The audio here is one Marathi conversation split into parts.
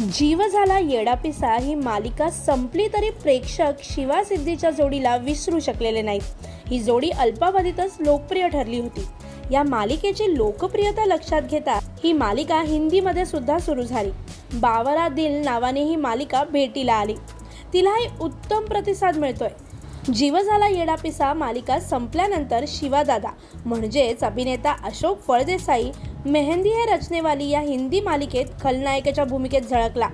जीव झाला येडापिसा ही मालिका संपली तरी प्रेक्षक शिवा सिद्धीच्या जोडीला विसरू शकलेले नाहीत। ही जोडी अल्पावधीतच लोकप्रिय ठरली होती। या मालिकेची लोकप्रियता लक्षात घेता ही मालिका हिंदीमध्ये सुद्धा सुरू झाली। बावरा दिल नावाने ही मालिका भेटीला आली। तिलाही उत्तम प्रतिसाद मिळतोय। जीव झाला येडापिसा मालिका संपल्यानंतर शिवादादा म्हणजेच अभिनेता अशोक फळदेसाई मेहंदी है रचनेवाली या हिंदी मालिकेत खलनायकाच्या भूमिकेत झळकला।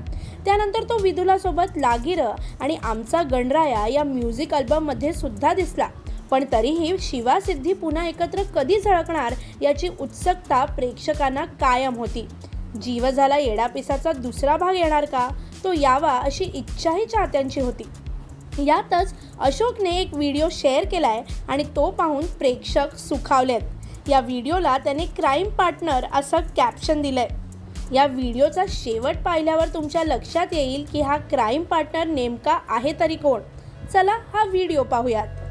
त्यानंतर तो विदुला सोबत लागिर आणि आमचा गणराया या म्युझिक अल्बममध्ये सुद्धा दिसला। पण तरीही शिवा सिद्धी पुन्हा एकत्र कधी झळकणार याची उत्सुकता प्रेक्षकांना कायम होती। जीव झाला येडापिसाचा दुसरा भाग येणार का, तो यावा अशी इच्छाही चाहत्यांची होती। यातच अशोकने एक व्हिडिओ शेअर केलाय आणि तो पाहून प्रेक्षक सुखावलेत। या व्हिडिओला त्याने क्राईम पार्टनर असं कॅप्शन दिलंय। या व्हिडिओचा शेवट पाहिल्यावर तुमच्या लक्षात येईल की हा क्राईम पार्टनर नेमका आहे तरी कोण। चला हा व्हिडिओ पाहूयात।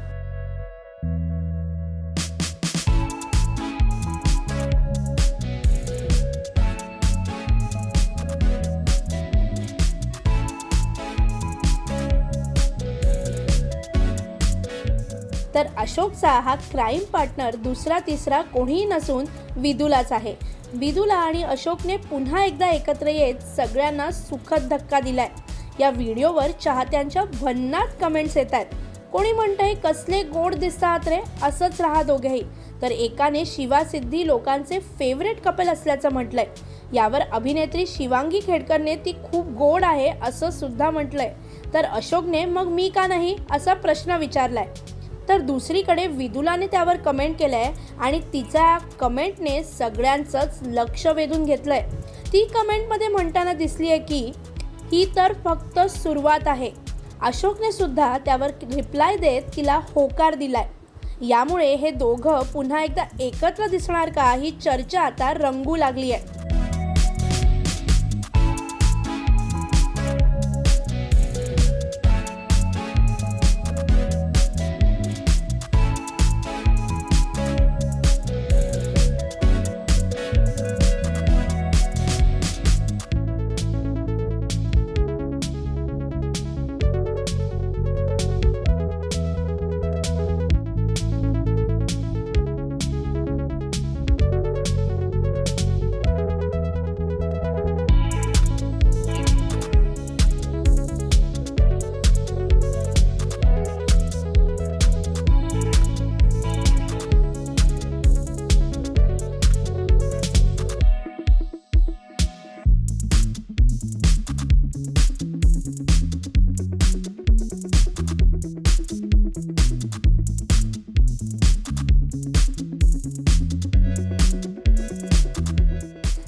तर अशोकचा हा क्राईम पार्टनर दुसरा तिसरा कोणीही नसून विदुलाच आहे। विदुला आणि अशोकने पुन्हा एकदा एकत्र येत सगळ्यांना सुखद धक्का दिलाय। या व्हिडिओवर चाहत्यांच्या भन्नाट कमेंट्स येत आहेत। कोणी म्हणतंय कसले गोड दिसतात रे, असंच राहा दोघेही। तर एकाने शिवा सिद्धी लोकांचे फेवरेट कपल असल्याचं म्हटलंय। यावर अभिनेत्री शिवांगी खेडकरने ती खूप गोड आहे असं सुद्धा म्हटलंय। तर अशोकने मग मी का नाही असा प्रश्न विचारलाय। तर दुसरीकडे विदुलाने त्यावर कमेंट केलंय आणि तिच्या कमेंटने सगळ्यांचंच लक्ष वेधून घेतलंय। ती कमेंटमध्ये म्हणताना दिसली आहे की ही तर फक्त सुरुवात आहे। अशोकने सुद्धा त्यावर रिप्लाय देत तिला होकार दिलाय। यामुळे हे दोघं पुन्हा एकदा एकत्र दिसणार का ही चर्चा आता रंगू लागली आहे।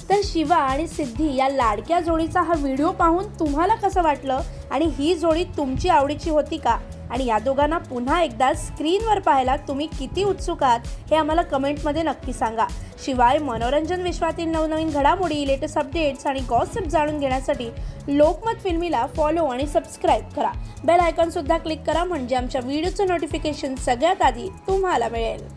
तर शिवा आणि सिद्धी या लाडक्या जोडीचा हा व्हिडिओ पाहून तुम्हाला कसं वाटलं आणि ही जोडी तुमची आवडीची होती का? आणि या दोघांना पुन्हा एकदा स्क्रीनवर पाहायला तुम्ही किती उत्सुक आहात हे आम्हाला कमेंटमध्ये नक्की सांगा। शिवाय मनोरंजन विश्वातील नवनवीन घडामोडी, लेटेस्ट अपडेट्स आणि गॉसिप जाणून घेण्यासाठी लोकमत फिल्मीला फॉलो आणि सबस्क्राईब करा। बेल आयकॉन सुद्धा क्लिक करा म्हणजे आमच्या व्हिडिओचं नोटिफिकेशन सगळ्यात आधी तुम्हाला मिळेल।